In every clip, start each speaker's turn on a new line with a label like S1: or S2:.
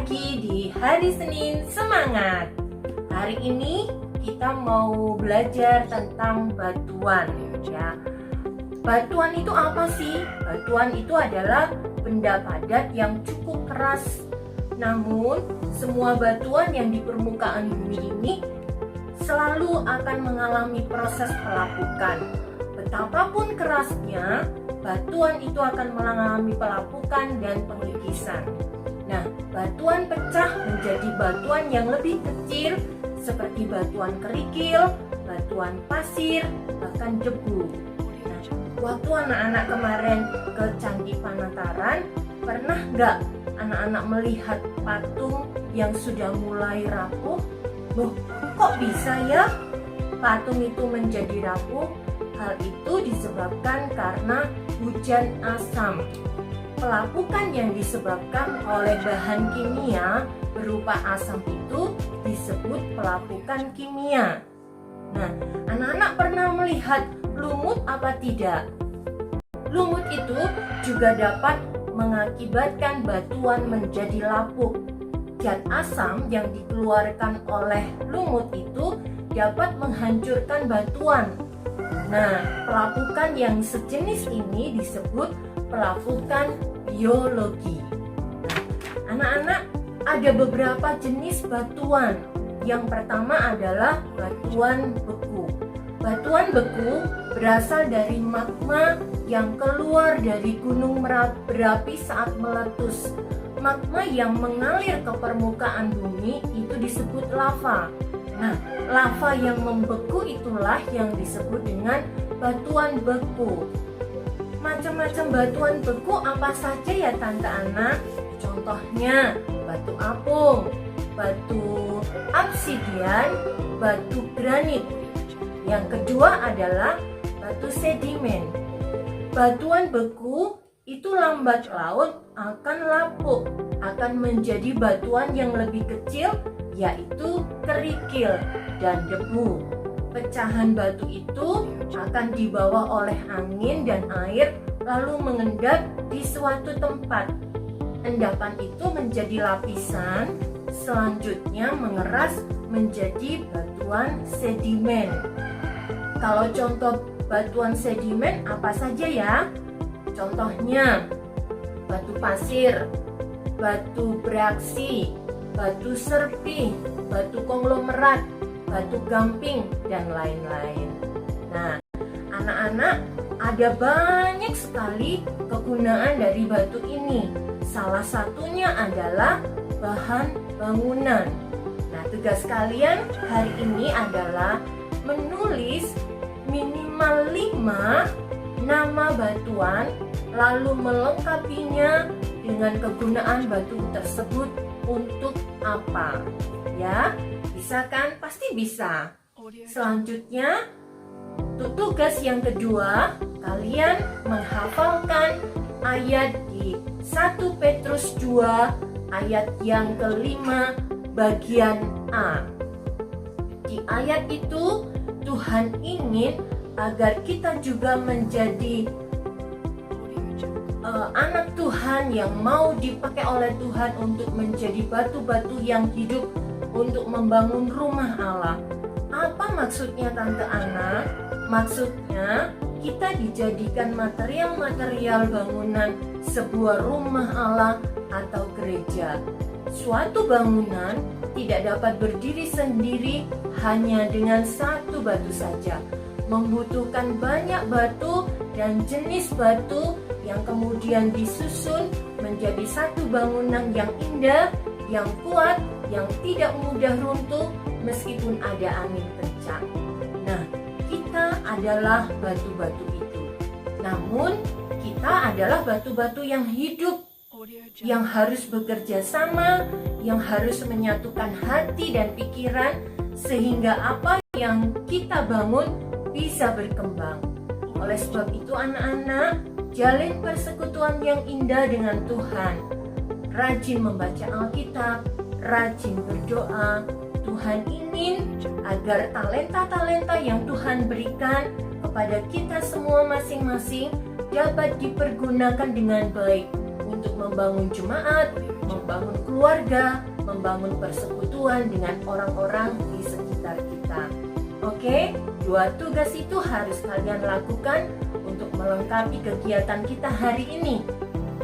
S1: lagi di hari Senin Semangat. Hari ini kita mau belajar tentang batuan ya. Batuan itu apa sih? Batuan itu adalah benda padat yang cukup keras. Namun, semua batuan yang di permukaan bumi ini selalu akan mengalami proses pelapukan. Betapapun kerasnya, batuan itu akan mengalami pelapukan dan pengikisan. Nah, batuan pecah menjadi batuan yang lebih kecil seperti batuan kerikil, batuan pasir, bahkan debu. Nah, waktu anak-anak kemarin ke Candi Panataran, pernah nggak anak-anak melihat patung yang sudah mulai rapuh? Loh, kok bisa ya patung itu menjadi rapuh? Hal itu disebabkan karena hujan asam. Pelapukan yang disebabkan oleh bahan kimia berupa asam itu disebut pelapukan kimia. Nah, anak-anak pernah melihat lumut apa tidak? Lumut itu juga dapat mengakibatkan batuan menjadi lapuk. Zat asam yang dikeluarkan oleh lumut itu dapat menghancurkan batuan. Nah, pelapukan yang sejenis ini disebut pelapukan biologi. Anak-anak, ada beberapa jenis batuan. Yang pertama adalah batuan beku. Batuan beku berasal dari magma yang keluar dari gunung berapi saat meletus. Magma yang mengalir ke permukaan bumi itu disebut lava. Nah, lava yang membeku itulah yang disebut dengan batuan beku. Macam-macam batuan beku apa saja ya Tante Ana? Contohnya batu apung, batu obsidian, batu granit. Yang kedua adalah batu sedimen. Batuan beku itu lambat laun akan lapuk, akan menjadi batuan yang lebih kecil, yaitu kerikil dan debu. Pecahan batu itu akan dibawa oleh angin dan air lalu mengendap di suatu tempat. Endapan itu menjadi lapisan, selanjutnya mengeras menjadi batuan sedimen. Kalau contoh batuan sedimen apa saja ya? Contohnya batu pasir, batu beraksi, batu serpih, batu konglomerat, batu gamping, dan lain-lain. Nah, anak-anak, ada banyak sekali kegunaan dari batu ini. Salah satunya adalah bahan bangunan. Nah, tugas kalian hari ini adalah menulis minimal 5 nama batuan, lalu melengkapinya dengan kegunaan batu tersebut untuk apa. Ya, bisa kan? Pasti bisa. Selanjutnya, untuk tugas yang kedua, kalian menghafalkan ayat di 1 Petrus 2 ayat yang kelima bagian A. Di ayat itu, Tuhan ingin agar kita juga menjadi anak Tuhan yang mau dipakai oleh Tuhan untuk menjadi batu-batu yang hidup untuk membangun rumah Allah. Apa maksudnya Tante Ana? Maksudnya kita dijadikan material-material bangunan sebuah rumah Allah atau gereja. Suatu bangunan tidak dapat berdiri sendiri hanya dengan satu batu saja. Membutuhkan banyak batu dan jenis batu yang kemudian disusun menjadi satu bangunan yang indah, yang kuat, yang tidak mudah runtuh meskipun ada angin kencang. Nah, kita adalah batu-batu itu. Namun, kita adalah batu-batu yang hidup, yang harus bekerja sama, yang harus menyatukan hati dan pikiran sehingga apa yang kita bangun bisa berkembang. Oleh sebab itu anak-anak, jalin persekutuan yang indah dengan Tuhan. Rajin membaca Alkitab, rajin berdoa. Tuhan ingin agar talenta-talenta yang Tuhan berikan kepada kita semua masing-masing dapat dipergunakan dengan baik untuk membangun jemaat, membangun keluarga, membangun persekutuan dengan orang-orang di sekitar kita. Oke, 2 tugas itu harus kalian lakukan untuk melengkapi kegiatan kita hari ini.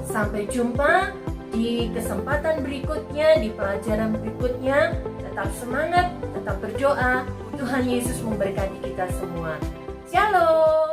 S1: Sampai jumpa di kesempatan berikutnya, di pelajaran berikutnya. Tetap semangat, tetap berdoa. Tuhan Yesus memberkati kita semua. Shalom.